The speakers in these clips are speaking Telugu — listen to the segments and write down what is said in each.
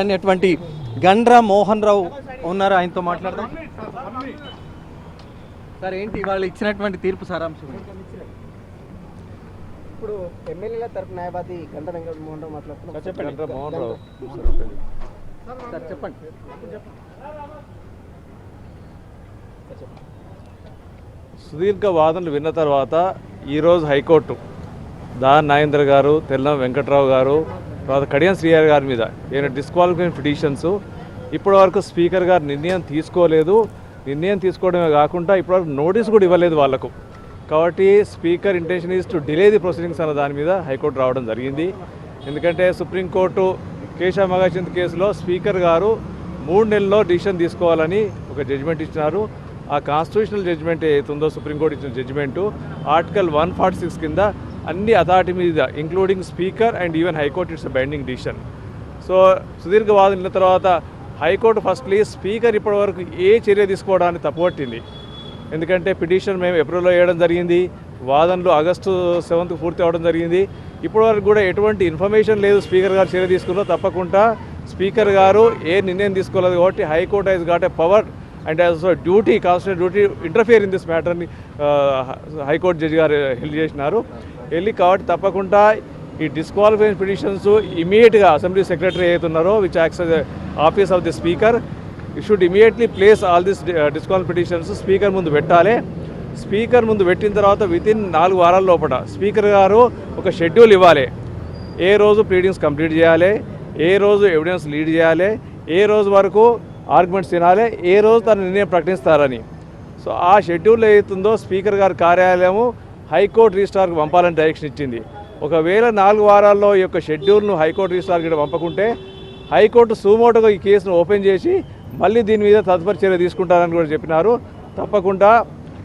అనేటువంటి గండ్ర మోహన్ రావు ఉన్నారు, ఆయనతో మాట్లాడదాం. సార్, ఏంటి వాళ్ళు ఇచ్చినటువంటి తీర్పు సారాంశం? ఇప్పుడు ఎమ్మెల్యేల తరపు న్యాయవాది గంట వెంకట మోహన్ రావు మాట్లాడుతున్నారు. సార్ చెప్పండి. సుదీర్ఘ వాదనలు విన్న తర్వాత ఈరోజు హైకోర్టు దాన్ నాగేంద్ర గారు, తెల్లం వెంకట్రావు గారు, తర్వాత కడియం శ్రీహరి గారి మీద ఏమైనా డిస్క్వాలిఫికేషన్ పిటిషన్స్ ఇప్పటివరకు స్పీకర్ గారు నిర్ణయం తీసుకోలేదు. నిర్ణయం తీసుకోవడమే కాకుండా ఇప్పటివరకు నోటీస్ కూడా ఇవ్వలేదు వాళ్ళకు. కాబట్టి speaker intention is to delay the proceedings అన్న దాని మీద హైకోర్టు రావడం జరిగింది. ఎందుకంటే సుప్రీంకోర్టు కేశవ మహాచంద్ కేసులో స్పీకర్ గారు 3 నెలల్లో డిసిషన్ తీసుకోవాలని ఒక జడ్జిమెంట్ ఇచ్చినారు. ఆ కాన్స్టిట్యూషనల్ జడ్జిమెంట్ ఏతుందో సుప్రీంకోర్టు ఇచ్చిన జడ్జిమెంటు ఆర్టికల్ 146 కింద అన్ని అథారిటీ మీద including speaker and even high court it's binding decision. So సుదీర్ఘ వాదనల తర్వాత హైకోర్టు ఫస్ట్లీ స్పీకర్ ఇప్పటివరకు ఏ చర్య తీసుకోవడాన్ని తప్పుపట్టింది. ఎందుకంటే పిటిషన్ మేము ఏప్రిల్లో వేయడం జరిగింది, వాదనలు ఆగస్టు 7th పూర్తి అవ్వడం జరిగింది. ఇప్పటివరకు కూడా ఎటువంటి ఇన్ఫర్మేషన్ లేదు స్పీకర్ గారు చర్య తీసుకున్నా. తప్పకుండా స్పీకర్ గారు ఏ నిర్ణయం తీసుకోలేదు కాబట్టి high court has got a power and also duty, constitutional duty interfere in this మ్యాటర్ని హైకోర్టు జడ్జి గారు హెల్ప్ చేసినారు. కాబట్టి తప్పకుండా ఈ డిస్క్వాలిఫికేషన్ పిటిషన్స్ ఇమీడియట్గా అసెంబ్లీ సెక్రటరీ అవుతున్నారో which acts office of the speaker should immediately place all this disqualification petitions speaker ముందు పెట్టాలి. స్పీకర్ ముందు పెట్టిన తర్వాత వితిన్ 4 వారాల లోపల స్పీకర్ గారు ఒక షెడ్యూల్ ఇవ్వాలి. ఏ రోజు ప్లీడింగ్స్ కంప్లీట్ చేయాలి, ఏ రోజు ఎవిడెన్స్ లీడ్ చేయాలి, ఏ రోజు వరకు ఆర్గ్యుమెంట్స్ తినాలి, ఏ రోజు తన నిర్ణయం ప్రకటిస్తారని. సో ఆ షెడ్యూల్ ఏదైతుందో స్పీకర్ గారి కార్యాలయము హైకోర్టు రిజిస్ట్రార్కి పంపాలని డైరెక్షన్ ఇచ్చింది. ఒకవేళ 4 వారాల్లో ఈ యొక్క షెడ్యూల్ను హైకోర్టు రిజిస్ట్రార్కి పంపకుంటే హైకోర్టు సుమోటోగా ఈ కేసును ఓపెన్ చేసి మళ్ళీ దీని మీద తదుపరి చర్య తీసుకుంటారని కూడా చెప్పినారు. తప్పకుండా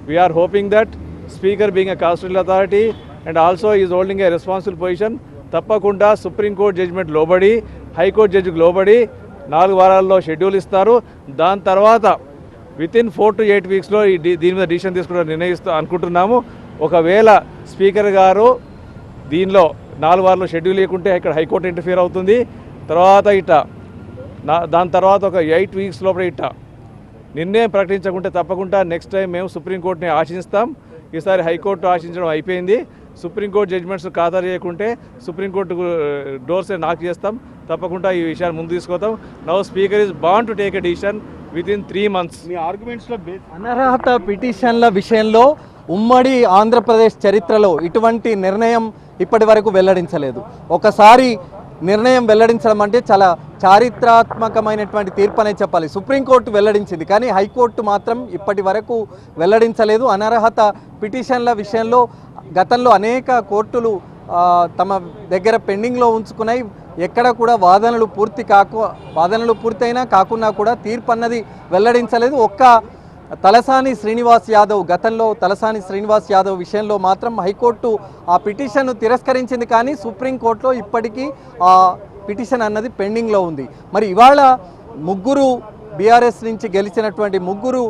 we are hoping that speaker being a constitutional authority and also is holding a responsible position తప్పకుండా సుప్రీంకోర్టు జడ్జిమెంట్ లోబడి హైకోర్టు జడ్జికి లోబడి 4 వారాల్లో షెడ్యూల్ ఇస్తారు. దాని తర్వాత వితిన్ 4 to 8 వీక్స్లో దీని మీద డిసిషన్ తీసుకుంటారు నిర్ణయిస్తూ అనుకుంటున్నాము. ఒకవేళ స్పీకర్ గారు దీనిలో 4 వారాల్లో షెడ్యూల్ లేకుంటే ఇక్కడ హైకోర్టు ఇంటర్ఫియర్ అవుతుంది. తర్వాత దాని తర్వాత ఒక 8 వీక్స్ లోపల నిర్ణయం ప్రకటించకుంటే తప్పకుండా నెక్స్ట్ టైం మేము సుప్రీంకోర్టుని ఆశిస్తాం. ఈసారి హైకోర్టు ఆశించడం అయిపోయింది. సుప్రీంకోర్టు జడ్జిమెంట్స్ ఖాతరు చేయకుంటే సుప్రీంకోర్టు డోర్స్ నాక్ చేస్తాం. తప్పకుండా ఈ విషయాన్ని ముందు తీసుకొస్తాం. Now speaker is bond to take a decision within 3 months. మీ ఆర్గ్యుమెంట్స్లో అనర్హత పిటిషన్ల విషయంలో ఉమ్మడి ఆంధ్రప్రదేశ్ చరిత్రలో ఇటువంటి నిర్ణయం ఇప్పటి వరకు వెల్లడించలేదు. ఒకసారి నిర్ణయం వెల్లడించడం అంటే చాలా చారిత్రాత్మకమైనటువంటి తీర్పు అనే చెప్పాలి. సుప్రీంకోర్టు వెల్లడించింది, కానీ హైకోర్టు మాత్రం ఇప్పటి వరకు వెల్లడించలేదు. అనర్హత పిటిషన్ల విషయంలో గతంలో అనేక కోర్టులు తమ దగ్గర పెండింగ్లో ఉంచుకున్నాయి. ఎక్కడ కూడా వాదనలు పూర్తయినా కాకున్నా కూడా తీర్పు అన్నది వెల్లడించలేదు. తలసాని శ్రీనివాస్ యాదవ్ గతంలో తలసాని శ్రీనివాస్ యాదవ్ విషయంలో మాత్రం హైకోర్టు ఆ పిటిషన్ను తిరస్కరించింది, కానీ సుప్రీంకోర్టులో ఇప్పటికీ ఆ పిటిషన్ అన్నది పెండింగ్లో ఉంది. మరి ఇవాళ బీఆర్ఎస్ నుంచి గెలిచినటువంటి 3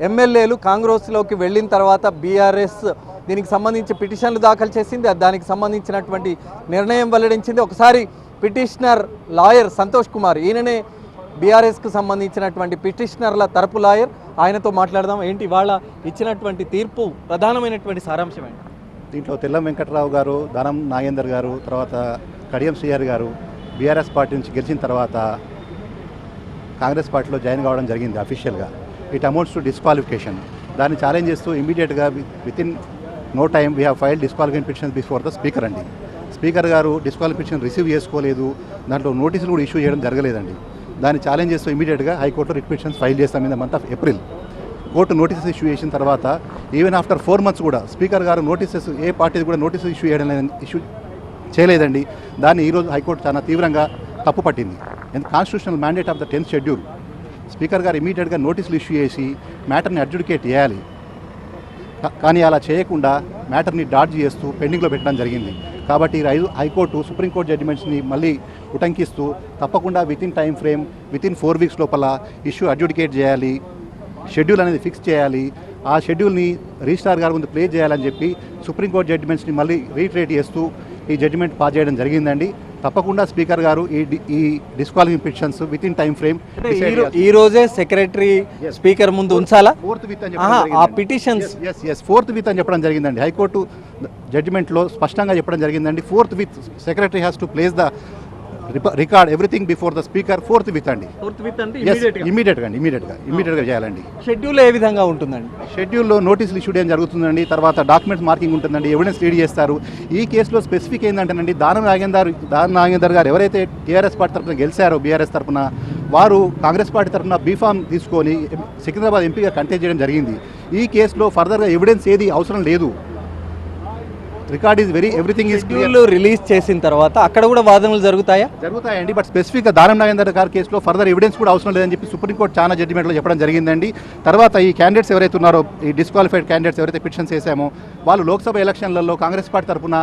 ఎమ్మెల్యేలు కాంగ్రెస్లోకి వెళ్ళిన తర్వాత బీఆర్ఎస్ దీనికి సంబంధించి పిటిషన్లు దాఖలు చేసింది. దానికి సంబంధించినటువంటి నిర్ణయం వెల్లడించింది. ఒకసారి పిటిషనర్ లాయర్ సంతోష్ కుమార్, ఈయననే బీఆర్ఎస్కు సంబంధించినటువంటి పిటిషనర్ల తరపు లాయర్, ఆయనతో మాట్లాడదాం. ఏంటి ఇవాళ ఇచ్చినటువంటి తీర్పు ప్రధానమైనటువంటి సారాంశం ఏంటి? దీంట్లో తెల్లం వెంకట్రావు గారు, దానం నాగేందర్ గారు, తర్వాత కడియం శ్రీహరి గారు బీఆర్ఎస్ పార్టీ నుంచి గెలిచిన తర్వాత కాంగ్రెస్ పార్టీలో జాయిన్ కావడం జరిగింది అఫీషియల్గా. It amounts to disqualification. దాన్ని ఛాలెంజ్ చేస్తూ ఇమీడియట్గా within no time we have filed disqualification petition before the speaker అండి. స్పీకర్ గారు డిస్క్వాలిఫికేషన్ రిసీవ్ చేసుకోలేదు, దాంట్లో నోటీసులు కూడా ఇష్యూ చేయడం జరగలేదండి. దాన్ని ఛాలెంజ్ చేస్తూ ఇమీడియట్గా హైకోర్టులో రిట్ పిటిషన్స్ ఫైల్ చేస్తాం in the month of April. Court notices issue చేసిన తర్వాత ఈవెన్ ఆఫ్టర్ 4 months కూడా స్పీకర్ గారు నోటీసెస్ ఏ పార్టీ కూడా నోటీసెస్ ఇష్యూ చేయలేదండి. దాన్ని ఈరోజు హైకోర్టు చాలా తీవ్రంగా తప్పు పట్టింది. Constitutional mandate of the 10th schedule speaker గారు ఇమీడియట్గా నోటీసులు ఇష్యూ చేసి మ్యాటర్ని అడ్జుడికేట్ చేయాలి, కానీ అలా చేయకుండా మ్యాటర్ని డాడ్జ్ చేస్తూ పెండింగ్లో పెట్టడం జరిగింది. కాబట్టి హైకోర్టు సుప్రీంకోర్టు జడ్జిమెంట్స్ని మళ్ళీ ఉటంకిస్తూ తప్పకుండా within time frame within 4 weeks లోపల ఇష్యూ అడ్జుడికేట్ చేయాలి, షెడ్యూల్ అనేది ఫిక్స్ చేయాలి, ఆ షెడ్యూల్ని రిజిస్ట్రార్ గారి ముందు ప్లే చేయాలని చెప్పి సుప్రీంకోర్టు జడ్జిమెంట్స్ని మళ్ళీ రీట్రేట్ చేస్తూ ఈ జడ్జిమెంట్ పాస్ చేయడం జరిగిందండి. తప్పకుండా స్పీకర్ గారు ఈ disqualifying petitions within time frame ఈ రోజే సెక్రటరీ స్పీకర్ ముందు ఉంచాలా ఫోర్త్ విత్ అని ఆ పిటిషన్స్ ఫోర్త్ విత్ అని చెప్పడం జరిగిందండి. హైకోర్టు జడ్జిమెంట్లో స్పష్టంగా చెప్పడం జరిగిందండి. Fourth with secretary has to place the record everything before the speaker. Fourth with అండి. ఇమీడియట్గా చేయాలండి. షెడ్యూల్ ఏ విధంగా ఉంటుందండి? షెడ్యూల్లో నోటీసులు ఇష్యూ చేయడం జరుగుతుందండి. తర్వాత డాక్యుమెంట్స్ మార్కింగ్ ఉంటుందండి. ఎవిడెన్స్ రీడ్ చేస్తారు. ఈ కేసులో స్పెసిఫిక్ ఏంటంటేనండి, దానం నాగేందర్ గారు ఎవరైతే టీఆర్ఎస్ పార్టీ తరఫున గెలిచారో బీఆర్ఎస్ తరఫున, వారు కాంగ్రెస్ పార్టీ తరఫున బీఫామ్ తీసుకొని సికింద్రాబాద్ ఎంపీగా కంటెస్ట్ చేయడం జరిగింది. ఈ కేసులో ఫర్దర్గా ఎవిడెన్స్ ఏది అవసరం లేదు. Record is everything is clear. Release చేసిన తర్వాత అక్కడ కూడా వాదనలు జరుగుతాయండి. బట్ స్పెసిఫిక్గా దానం నాగేందర్ గారి కేసులో ఫర్దర్ ఎవిడెన్స్ కూడా అవసరం లేదని చెప్పి సుప్రీంకోర్టు చాలా జడ్జిమెంట్లో చెప్పడం జరిగిందండి. తర్వాత ఈ క్యాండిడేట్స్ ఎవరైతే ఉన్నారో, ఈ డిస్క్వాలిఫైడ్ క్యాండిడేట్స్ ఎవరైతే పిటిషన్స్ వేసామో, వాళ్ళు లోక్సభ ఎలక్షన్లలో కాంగ్రెస్ పార్టీ తరఫున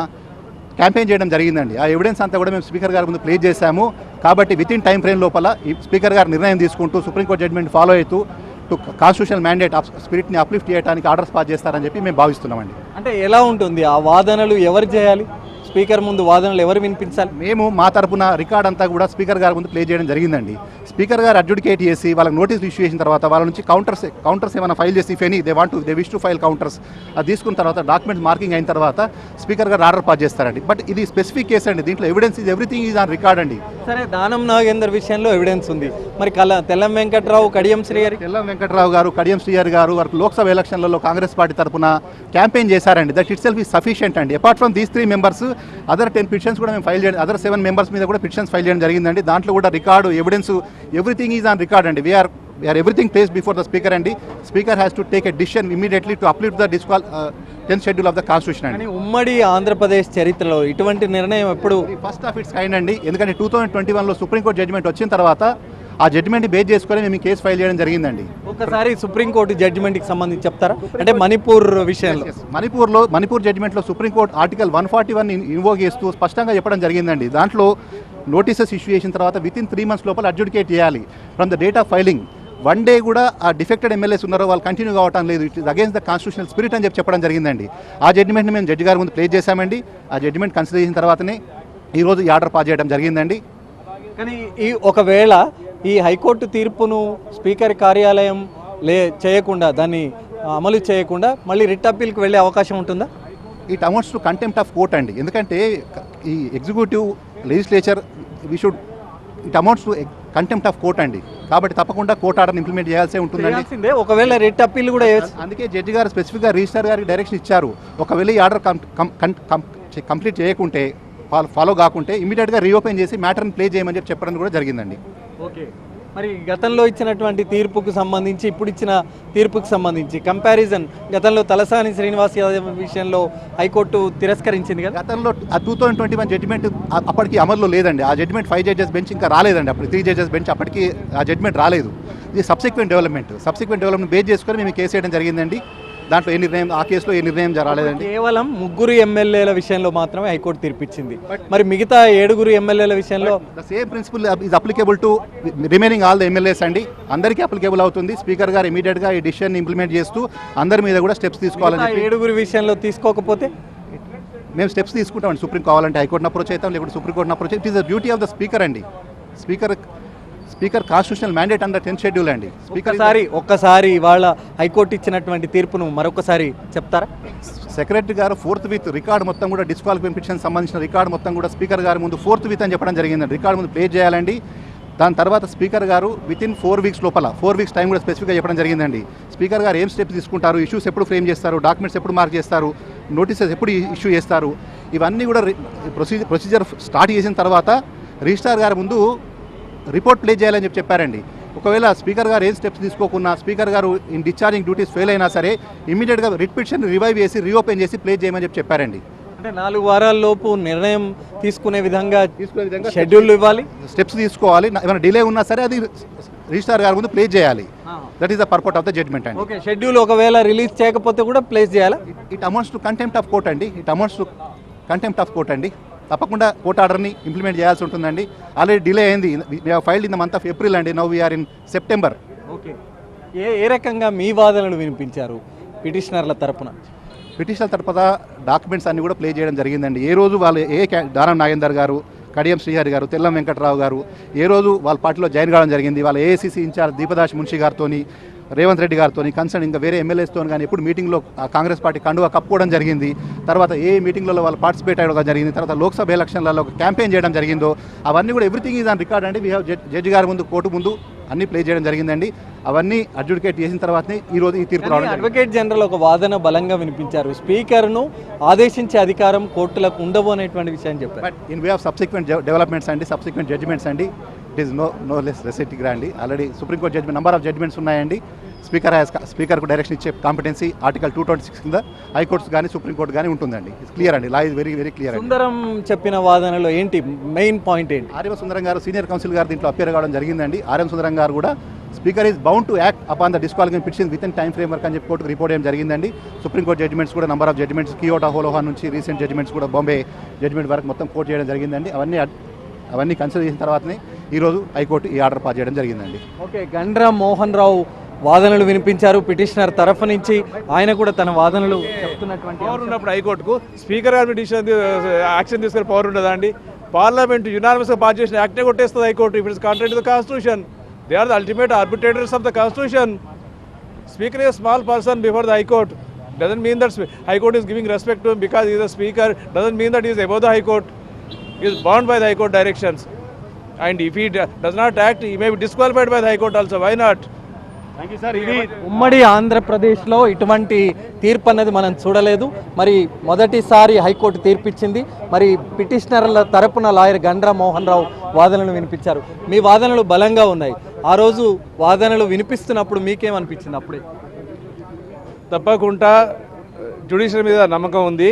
క్యాంపెయిన్ చేయడం జరిగిందండి. ఆ ఎవిడెన్స్ అంతా కూడా మేము స్పీకర్ గారి ముందు ప్లే చేశాము. కాబట్టి విత్ ఇన్ టైం ఫ్రేమ్ లోపల ఈ స్పీకర్ గారు నిర్ణయం తీసుకుంటూ సుప్రీంకోర్టు జడ్జిమెంట్ ఫాలో అవుతూ కాన్స్టిట్యూషనల్ మ్యాండేట్ స్పిరిట్ని అప్లిఫ్ట్ చేయడానికి ఆర్డర్స్ పాస్ చేస్తారని చెప్పి మేము భావిస్తున్నామండి. అంటే ఎలా ఉంటుంది ఆ వాదనలు? ఎవరు చేయాలి? స్పీకర్ ముందు వాదనలు ఎవరు వినిపించాలి? మేము మా తరపున రికార్డ్ అంతా కూడా స్పీకర్ గారి ముందు ప్లే చేయడం జరిగిందండి. స్పీకర్ గారు అడ్జుడికేట్ చేసి వాళ్ళకి నోటీస్ ఇష్యూ చేసిన తర్వాత వాళ్ళ నుంచి కౌంటర్స్ ఏమైనా ఫైల్ చేసి if any they wish to file counters, అది తీసుకున్న తర్వాత డాక్యుమెంట్స్ మార్కింగ్ అయిన తర్వాత స్పీకర్ గారు ఆర్డర్ పాస్ చేస్తారండి. బట్ ఇది స్పెసిఫిక్ కేసు అండి. దీంట్లో evidence is everything is on record అండి. సరే, దానం నాగేందర్ విషయంలో ఎవిడెన్స్ ఉంది. మరి తెల్లం వెంకట్రావు, కడియం వెంకట్రావు గారు, కడియం శ్రీహరి గారు వారికి లోక్సభ ఎలక్షన్లలో కాంగ్రెస్ పార్టీ తరపున క్యాంపెయిన్ చేశారండి. That it self is sufficient అండి. Apart from these 3 members other 10 petitions కూడా మేము ఫైల్ చేయడం, అదర్ 7 మెంబర్స్ మీద కూడా పిటిషన్స్ ఫైల్ చేయడం జరిగిందండి. దాంట్లో కూడా record, evidence, everything is on record అండి. We are everything place before the speaker అండి. Speaker has to take a decision immediately to uplift the 10th schedule of the constitution అండి. ఉమ్మడి ఆంధ్రప్రదేశ్ చరిత్రలో ఇటువంటి నిర్ణయం ఎప్పుడు ఫస్ట్ ఆఫ్ ఇట్స్ కైండ్ అండి. ఎందుకంటే 2021లో సుప్రీంకోర్టు జడ్జిమెంట్ వచ్చిన తర్వాత ఆ జడ్జిమెంట్ బేస్ చేసుకొని మేము కేసు ఫైల్ చేయడం జరిగిందండి. ఒకసారి సుప్రీంకోర్టు జడ్జిమెంట్కి సంబంధించి చెప్తారా? అంటే మణిపూర్ విషయంలో, మణిపూర్ జడ్జిమెంట్లో సుప్రీంకోర్టు ఆర్టికల్ 141 ఇన్వోక్ చేస్తూ స్పష్టంగా చెప్పడం జరిగిందండి. దాంట్లో నోటీసెస్ ఇష్యూ చేసిన తర్వాత విత్ ఇన్ 3 months లోపల అడ్జుడికేట్ చేయాలి. From the date of filing 1 day కూడా ఆ డిఫెక్టెడ్ ఎమ్మెల్యేస్ ఉన్నారో వాళ్ళు కంటిన్యూ కావటం లేదు. It is against the constitutional spirit అని చెప్పడం జరిగిందండి. ఆ జడ్జిమెంట్ని మేము జడ్జి గారి ముందు ప్లేస్ చేశామండి. ఆ జడ్జిమెంట్ కన్సిడర్ చేసిన తర్వాతనే ఈరోజు ఈ ఆర్డర్ పాస్ చేయడం జరిగిందండి. కానీ ఒకవేళ ఈ హైకోర్టు తీర్పును స్పీకర్ కార్యాలయం చేయకుండా, దాన్ని అమలు చేయకుండా మళ్ళీ రిట్ అప్పీల్కి వెళ్ళే అవకాశం ఉంటుందా? It amounts to contempt of court అండి. ఎందుకంటే ఈ executive legislature it amounts to contempt of court అండి. కాబట్టి తప్పకుండా కోర్ట్ ఆర్డర్ ఇంప్లిమెంట్ చేయాల్సి ఉంటుందండి. ఒకవేళ రిట్ అప్పీల్ కూడా అందుకే జడ్జి గారు స్పెసిఫిక్గా రిజిస్టర్ గారికి డైరెక్షన్ ఇచ్చారు. ఒకవేళ ఈ ఆర్డర్ కంప్లీట్ చేయకుంటే, ఫాలో కాకుంటే ఇమీడియట్గా రీఓపెన్ చేసి మ్యాటర్ని ప్లే చేయమని చెప్పడం కూడా జరిగిందండి. ఓకే, మరి గతంలో ఇచ్చినటువంటి తీర్పుకు సంబంధించి ఇప్పుడు ఇచ్చిన తీర్పుకు సంబంధించి కంపారిజన్, గతంలో తలసాని శ్రీనివాస్ యాదవ్ విషయంలో హైకోర్టు తిరస్కరించింది కదా. గతంలో 2021 జడ్జిమెంట్ అప్పటికి అమల్లో లేదండి. ఆ జడ్జిమెంట్ 5 judges బెంచ్ ఇంకా రాలేదండి. అప్పుడు 3 judges బెంచ్ అప్పటికి ఆ జడ్జిమెంట్ రాలేదు. ఇది సబ్సిక్వెంట్ డెవలప్మెంట్ బేస్ చేసుకొని మేము కేసు వేయడం జరిగిందండి. దాంట్లో ఆ కేసులో ఏ నిర్ణయం జరగలేదండి. కేవలం 3 ఎమ్మెల్యేల విషయంలో మాత్రమే హైకోర్టు తీర్పిచ్చింది. మరి మిగతా 7 ఎమ్మెల్యేల విషయంలో the same principle is applicable to remaining all the MLAs అండి. అందరికీ అప్లికేబుల్ అవుతుంది. స్పీకర్ గారు ఇమీడియట్గా ఈ డిసిషన్ ఇంప్లిమెంట్ చేస్తూ అందరి మీద కూడా స్టెప్స్ తీసుకోవాలని. 7 విషయంలో తీసుకోకపోతే మేము స్టెప్స్ తీసుకుంటామండి. సుప్రీం కావాలంటే హైకోర్టును అప్రోచ్ అవుతాం, లేకపోతే సుప్రీంకోర్టును approach. It is the duty of the speaker అండి. Speaker constitutional mandate under 10th schedule అండి. ఒక్కసారి ఇవాళ హైకోర్టు ఇచ్చినటువంటి తీర్పును మరొకసారి చెప్తారా? సెక్రటరీ గారు 4th విత్ రికార్డ్ మొత్తం కూడా డిస్క్వాలిఫికేషన్ పిటిషన్ సంబంధించిన రికార్డ్ మొత్తం కూడా స్పీకర్ గారి ముందు 4th విత్ అని చెప్పడం జరిగిందండి. రికార్డ్ ముందు ప్లే చేయాలండి. దాని తర్వాత స్పీకర్ గారు విత్ ఇన్ 4 weeks లోపల 4 weeks టైం కూడా స్పెసిఫిక్గా చెప్పడం జరిగిందండి. స్పీకర్ గారు ఏం స్టెప్స్ తీసుకుంటారు, ఇష్యూస్ ఎప్పుడు ఫ్రేమ్ చేస్తారు, డాక్యుమెంట్స్ ఎప్పుడు మార్క్ చేస్తారు, నోటీసెస్ ఎప్పుడు ఇష్యూ చేస్తారు, ఇవన్నీ కూడా ప్రొసీజర్ స్టార్ట్ చేసిన తర్వాత రిజిస్ట్రార్ గారి ముందు రిపోర్ట్ ప్లే చేయాలని చెప్పారండి. ఒకవేళ స్పీకర్ గారు ఏం స్టెప్స్ తీసుకోకున్నా, స్పీకర్ గారు ఇన్ డిశ్చార్జింగ్ డ్యూటీస్ ఫెయిల్ అయినా సరే ఇమీడియట్గా రిట్ పిటిషన్ రివైవ్ చేసి రీఓపెన్ చేసి ప్లే చేయమని చెప్పారండి. అంటే 4 వారాల లోపు నిర్ణయం తీసుకునే విధంగా షెడ్యూల్ ఇవ్వాలి, స్టెప్స్ తీసుకోవాలి. ఏమైనా డిలే ఉన్నా సరే అది రిజిస్ట్రార్ గారి ముందు ప్లే చేయాలి. That is the purpose of the judgement అండి. ఓకే, షెడ్యూల్ ఒకవేళ రిలీజ్ చేయకపోతే కూడా ప్లేస్ చేయాలా? It amounts to contempt of court అండి. తప్పకుండా కోర్ట్ ఆర్డర్ని ఇంప్లిమెంట్ చేయాల్సి ఉంటుందండి. ఆల్రెడీ డిలే అయింది. We have filed in the month of April అండి. Now we're in September. Okay, ఏ రకంగా మీ వాదనలు వినిపించారు పిటిషనర్ల తరపున డాక్యుమెంట్స్ అన్ని కూడా ప్లే చేయడం జరిగిందండి. ఏ రోజు వాళ్ళు దానం నాగేందర్ గారు కడియం శ్రీహరి గారు, తెల్లం వెంకట్రావు గారు ఏ రోజు వాళ్ళ పార్టీలో జాయిన్ కావడం జరిగింది. వాళ్ళ ఏఐసీసీ ఇన్ఛార్జ్ దీపదాస్ మున్షి గారితో, రేవంత్ రెడ్డి గారితో, కన్సర్న్ ఇంకా వేరే ఎమ్మెల్యేస్తో కానీ ఎప్పుడు మీటింగ్లో కాంగ్రెస్ పార్టీ కండువా కప్పుకోవడం జరిగింది. తర్వాత ఏ మీటింగ్లలో వాళ్ళు పార్టిసిపేట్ అవ్వడం జరిగింది. తర్వాత లోక్సభ ఎలక్షన్లలో క్యాంపెయిన్ చేయడం జరిగిందో అవన్నీ కూడా ఎవ్రీథింగ్ ఈజ్ ఆన్ రికార్డ్ అండి. వీ హ్యావ్ జడ్జి గారి ముందు, కోర్టు ముందు అన్ని ప్లే చేయడం జరిగిందండి. అవన్నీ అడ్జుడికేట్ చేసిన తర్వాతనే ఈరోజు ఈ తీర్పు రావడం. అడ్వకేట్ జనరల్ ఒక వాదన బలంగా వినిపించారు, స్పీకర్ను ఆదేశించే అధికారం కోర్టులకు ఉండవు అనేటువంటి విషయం చెప్పారు. But in way of subsequent developments అండి, సబ్సిక్వెంట్ జడ్జిమెంట్స్ అండి, ఇట్ ఈస్ నో లెస్ రెసిటిగ్రా అండి. Already supreme court judgement number of judgements ఉన్నాయండి. స్పీకర్కు డైరెక్షన్ ఇచ్చే కాంపిటెన్సీ ఆర్టికల్ 226 కింద హైకోర్ట్స్ కానీ సుప్రీంకోర్టు కానీ ఉంటుందండి. ఇట్స్ క్లియర్ అండి, law is very very clear. Sundaram చెప్పిన వాదనలో ఏంటి మెయిన్ పాయింట్ ఏంటి? ఆర్ఎం సుందరం గారు సీనియర్ కౌన్సిల్ గారు దీంట్లో అప్పేర్ కావడం జరిగిందండి. ఆర్ఎం సుందరం గారు కూడా speaker is bound to act upon the disqualification petition with in time frame work అని చెప్పి కోర్టుకు రిపోర్ట్ చేయడం జరిగిందండి. సుప్రీంకోర్టు జడ్జిమెంట్స్ కూడా నెంబర్ ఆఫ్ జడ్జిమెంట్స్, కియోటా హోలోహా నుంచి రీసెంట్ జడ్జిమెంట్స్ కూడా బాంబే జడ్జిమెంట్ వరకు మొత్తం కోర్టు చేయడం జరిగిందండి. అవన్నీ కన్సిడర్ చేసిన తర్వాతనే ఈరోజు హైకోర్టు ఈ ఆర్డర్ పాస్ చేయడం జరిగిందండి. ఓకే, గండ్ర మోహన్ రావు వాదనలు వినిపించారు పిటిషనర్ తరఫు నుంచి. ఆయన కూడా తన వాదనలు చెప్తున్నటువంటి పవర్ ఉన్నప్పుడు హైకోర్టుకు స్పీకర్ గారి డిసిషన్ యాక్షన్ తీసుకునే పవర్ ఉండదా అండి? పార్లమెంట్ యునానిమస్గా పాస్ చేసిన యాక్టే కొట్టేస్తుంది high court. If it's contrary to the constitution, they are the ultimate arbitrators of the constitution. Speaker is a small person before the High Court. Doesn't mean that High Court is giving respect to him because he is a speaker. Doesn't mean that he is above the High Court. He is bound by the High Court directions. And if he does not act, he may be disqualified by the High Court also. Why not? Thank you, sir. ఉమ్మడి ఆంధ్రప్రదేశ్లో ఇటువంటి తీర్పు అన్నది మనం చూడలేదు. మరి మొదటిసారి హైకోర్టు తీర్పిచ్చింది. మరి పిటిషనర్ల తరపున లాయర్ గండ్ర మోహన్ రావు వాదనలు వినిపించారు. మీ వాదనలు బలంగా ఉన్నాయి. ఆ రోజు వాదనలు వినిపిస్తున్నప్పుడు మీకేమనిపించింది? అప్పుడే తప్పకుండా జ్యుడిషియల్ మీద నమ్మకం ఉంది.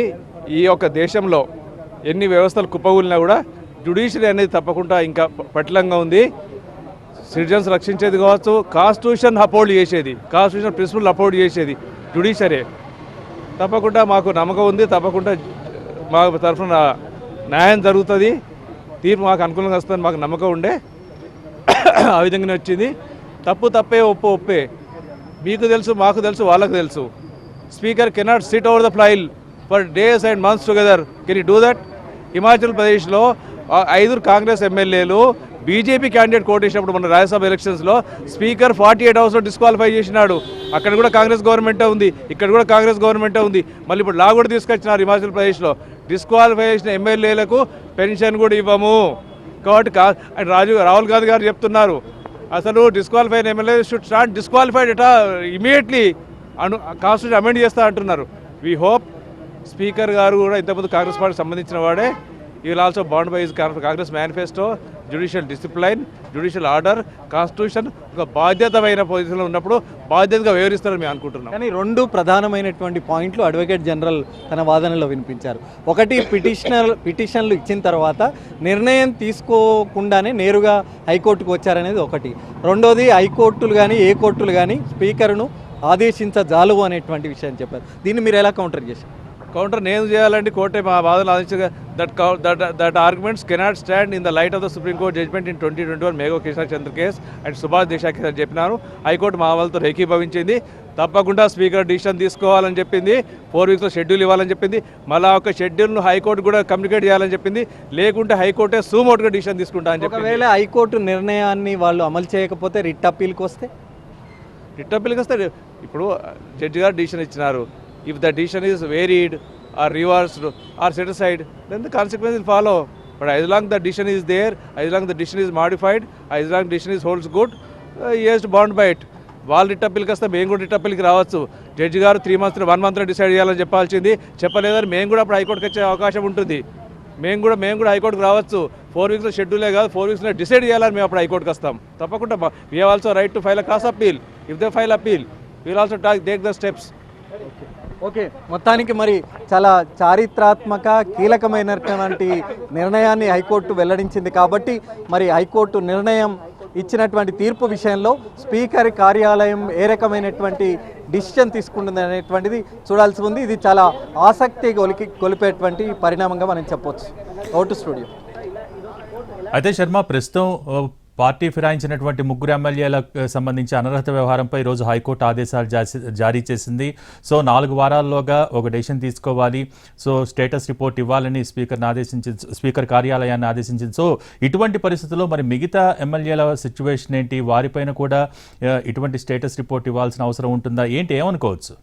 ఈ యొక్క దేశంలో ఎన్ని వ్యవస్థలు కుప్పగూలినా కూడా జ్యుడిషియరీ అనేది తప్పకుండా ఇంకా పటిలంగా ఉంది. సిటిజన్స్ రక్షించేది కావచ్చు, కాన్స్టిట్యూషన్ అప్హోల్డ్ చేసేది, కాన్స్టిట్యూషన్ ప్రిన్సిపల్ అప్హోల్డ్ చేసేది జ్యుడిషియరీ. తప్పకుండా మాకు నమ్మకం ఉంది. తప్పకుండా మా తరఫున న్యాయం జరుగుతుంది, తీర్పు మాకు అనుకూలంగా వస్తుందని మాకు నమ్మకం ఉండే. ఆ విధంగానే వచ్చింది. తప్పు తప్పే, ఒప్పు ఒప్పే. మీకు తెలుసు, మాకు తెలుసు, వాళ్ళకు తెలుసు. Speaker cannot SIT over the flail for days and months together. Can you do that? Himachal ప్రదేశ్లో 5 కాంగ్రెస్ ఎమ్మెల్యేలు బీజేపీ క్యాండిడేట్ కోటేసినప్పుడు మన రాజ్యసభ ఎలక్షన్స్లో స్పీకర్ 48 అవర్స్లో డిస్క్వాలిఫై చేసినాడు. అక్కడ కూడా కాంగ్రెస్ గవర్నమెంటే ఉంది, ఇక్కడ కూడా కాంగ్రెస్ గవర్నమెంటే ఉంది. మళ్ళీ ఇప్పుడు లా కూడా తీసుకొచ్చినారు హిమాచల్ ప్రదేశ్లో. డిస్క్వాలిఫై చేసిన ఎమ్మెల్యేలకు పెన్షన్ కూడా ఇవ్వము. కాబట్టి రాహుల్ గాంధీ గారు చెప్తున్నారు, అసలు డిస్క్వాలిఫై అయిన ఎమ్మెల్యే షుడ్ స్టార్ట్ డిస్క్వాలిఫైడ్ ఎటా ఇమీడియట్లీ కాన్స్టిట్యూషన్ అమెండ్ చేస్తా అంటున్నారు. వీ హోప్ స్పీకర్ గారు కూడా ఇంతకుముందు కాంగ్రెస్ పార్టీకి సంబంధించిన వాడే. ఈ will also bound by Congress manifesto, judicial discipline, judicial order, constitution. ఒక బాధ్యతమైన పొజిషన్లో ఉన్నప్పుడు బాధ్యతగా వ్యవహరిస్తారని మేము అనుకుంటున్నాం. కానీ 2 ప్రధానమైనటువంటి పాయింట్లు అడ్వకేట్ జనరల్ తన వాదనలో వినిపించారు. ఒకటి, పిటిషన్లు ఇచ్చిన తర్వాత నిర్ణయం తీసుకోకుండానే నేరుగా హైకోర్టుకు వచ్చారనేది ఒకటి. రెండోది, హైకోర్టులు కానీ ఏ కోర్టులు కానీ స్పీకర్ను ఆదేశించజాలవు అనేటువంటి విషయం చెప్పారు. దీన్ని మీరు ఎలా కౌంటర్ చేశారు? కౌంటర్ నేను చేయాలంటే కోర్టే మా వాదనలు ఆదించగా that arguments cannot stand in the light of the supreme court judgment in 2021 Megho Kishore Chandra case and Subhash Desai case అని చెప్పినారు. హైకోర్టు మా వాళ్ళతో ఏకీభవించింది. తప్పకుండా స్పీకర్ డిసిషన్ తీసుకోవాలని చెప్పింది. 4 వీక్స్లో షెడ్యూల్ ఇవ్వాలని చెప్పింది. మళ్ళీ ఒక షెడ్యూల్ను హైకోర్టు కూడా కమ్యూనికేట్ చేయాలని చెప్పింది. లేకుంటే హైకోర్టే సూమోటుగా డిసిషన్ తీసుకుంటా అని చెప్పి. ఒకవేళ హైకోర్టు నిర్ణయాన్ని వాళ్ళు అమలు చేయకపోతే రిట్ అప్పీల్కి వస్తే ఇప్పుడు జడ్జి గారు డిసిషన్ ఇచ్చినారు. If the decision is varied or reversed or set aside, then the consequence will follow. But as long the decision is there, as long the decision is modified, as long the decision is holds good, he has to bound by it. వాళ్ళు రిట్ అప్పీల్కి వస్తే మేము కూడా రిట్ అప్పీల్కి రావచ్చు. జడ్జి గారు 3 months 1 monthలో డిసైడ్ చేయాలని చెప్పాల్సింది. చెప్పలేదని మేము కూడా అప్పుడు హైకోర్టుకి వచ్చే అవకాశం ఉంటుంది. మేము కూడా హైకోర్టుకి రావచ్చు. 4 వీక్స్లో షెడ్యూలే కాదు, 4 వీక్స్లో డిసైడ్ చేయాలని మేము అప్పుడు హైకోర్టుకి వస్తాం. తప్పకుండా we have also right to file a cross appeal. If they file appeal, we will also take the steps. Okay, మొత్తానికి మరి చాలా చారిత్రాత్మక కీలకమైనటువంటి నిర్ణయాన్ని హైకోర్టు వెల్లడించింది. కాబట్టి మరి హైకోర్టు నిర్ణయం ఇచ్చినటువంటి తీర్పు విషయంలో స్పీకర్ కార్యాలయం ఏ రకమైనటువంటి డిసిషన్ తీసుకుంటుంది అనేటువంటిది చూడాల్సి ఉంది. ఇది చాలా ఆసక్తి కొలిపేటువంటి పరిణామంగా మనం చెప్పొచ్చు. Out studio. అయితే శర్మ, ప్రస్తుతం పార్టీ ఫిరాయించినటువంటి ముగ్గురు ఎమ్మెల్యేలకు సంబంధించి అనర్హత వ్యవహారంపై ఈరోజు హైకోర్టు ఆదేశాలు జారీ చేసింది. సో 4 వారాల్లోగా ఒక డెసిషన్ తీసుకోవాలి, సో స్టేటస్ రిపోర్ట్ ఇవ్వాలని స్పీకర్ కార్యాలయాన్ని ఆదేశించింది. సో ఇటువంటి పరిస్థితుల్లో మరి మిగతా ఎమ్మెల్యేల సిచ్యువేషన్ ఏంటి, వారిపైన కూడా ఇటువంటి స్టేటస్ రిపోర్ట్ ఇవ్వాల్సిన అవసరం ఉంటుందా ఏంటి, ఏమనుకోవచ్చు?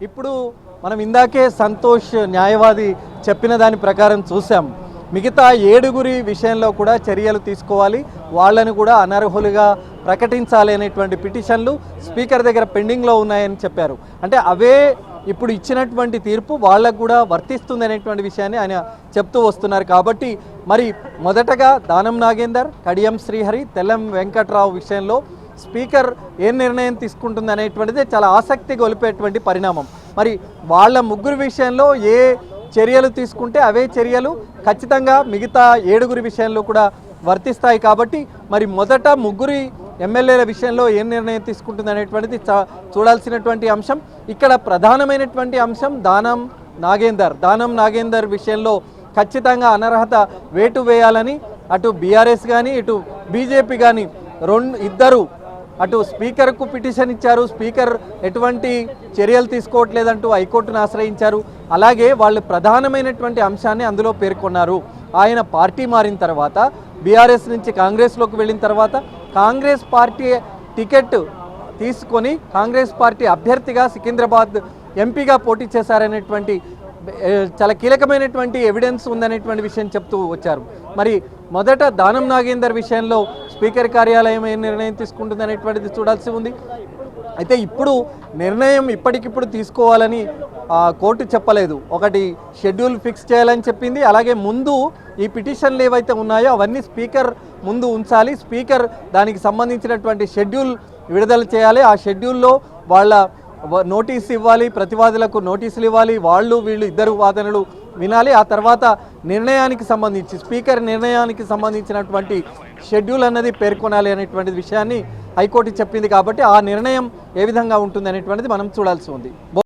ఇప్పుడు మనం ఇందాకే సంతోష్ న్యాయవాది చెప్పిన దాని ప్రకారం చూసాం, మిగతా 7 విషయంలో కూడా చర్యలు తీసుకోవాలి, వాళ్ళని కూడా అనర్హులుగా ప్రకటించాలి అనేటువంటి పిటిషన్లు స్పీకర్ దగ్గర పెండింగ్లో ఉన్నాయని చెప్పారు. అంటే అవే ఇప్పుడు ఇచ్చినటువంటి తీర్పు వాళ్ళకు కూడా వర్తిస్తుంది అనేటువంటి విషయాన్ని ఆయన చెప్తూ వస్తున్నారు. కాబట్టి మరి మొదటగా దానం నాగేందర్, కడియం శ్రీహరి, తెల్లం వెంకట్రావు విషయంలో స్పీకర్ ఏం నిర్ణయం తీసుకుంటుంది అనేటువంటిది చాలా ఆసక్తి గొలిపేటువంటి పరిణామం. మరి వాళ్ళ ముగ్గురు విషయంలో ఏ చర్యలు తీసుకుంటే అవే చర్యలు ఖచ్చితంగా మిగతా 7 విషయంలో కూడా వర్తిస్తాయి. కాబట్టి మరి మొదట ముగ్గురి ఎమ్మెల్యేల విషయంలో ఏం నిర్ణయం తీసుకుంటుంది అనేటువంటిది చూడాల్సినటువంటి అంశం. ఇక్కడ ప్రధానమైనటువంటి అంశం దానం నాగేందర్ విషయంలో ఖచ్చితంగా అనర్హత వేటు వేయాలని అటు బీఆర్ఎస్ కానీ ఇటు బీజేపీ కానీ ఇద్దరు అటు స్పీకర్కు పిటిషన్ ఇచ్చారు, స్పీకర్ ఎటువంటి చర్యలు తీసుకోవట్లేదంటూ హైకోర్టును ఆశ్రయించారు. అలాగే వాళ్ళు ప్రధానమైనటువంటి అంశాన్ని అందులో పేర్కొన్నారు. ఆయన పార్టీ మారిన తర్వాత బీఆర్ఎస్ నుంచి కాంగ్రెస్లోకి వెళ్ళిన తర్వాత కాంగ్రెస్ పార్టీ టికెట్ తీసుకొని కాంగ్రెస్ పార్టీ అభ్యర్థిగా సికింద్రాబాద్ ఎంపీగా పోటీ చేశారనేటువంటి చాలా కీలకమైనటువంటి ఎవిడెన్స్ ఉందనేటువంటి విషయం చెప్తూ వచ్చారు. మరి మొదట దానం నాగేందర్ విషయంలో స్పీకర్ కార్యాలయం ఏ నిర్ణయం తీసుకుంటుంది అనేటువంటిది చూడాల్సి ఉంది. అయితే ఇప్పుడు నిర్ణయం ఇప్పటికిప్పుడు తీసుకోవాలని కోర్టు చెప్పలేదు. ఒకటి షెడ్యూల్ ఫిక్స్ చేయాలని చెప్పింది. అలాగే ముందు ఈ పిటిషన్లు ఏవైతే ఉన్నాయో అవన్నీ స్పీకర్ ముందు ఉంచాలి, స్పీకర్ దానికి సంబంధించినటువంటి షెడ్యూల్ విడుదల చేయాలి. ఆ షెడ్యూల్లో వాళ్ళ నోటీస్ ఇవ్వాలి, ప్రతివాదులకు నోటీసులు ఇవ్వాలి, వీళ్ళు ఇద్దరు వాదనలు వినాలి. ఆ తర్వాత నిర్ణయానికి సంబంధించి స్పీకర్ నిర్ణయానికి సంబంధించినటువంటి షెడ్యూల్ అన్నది పేర్కొనాలి అనేటువంటి విషయాన్ని హైకోర్టు చెప్పింది. కాబట్టి ఆ నిర్ణయం ఏ విధంగా ఉంటుంది అనేటువంటిది మనం చూడాల్సి ఉంది.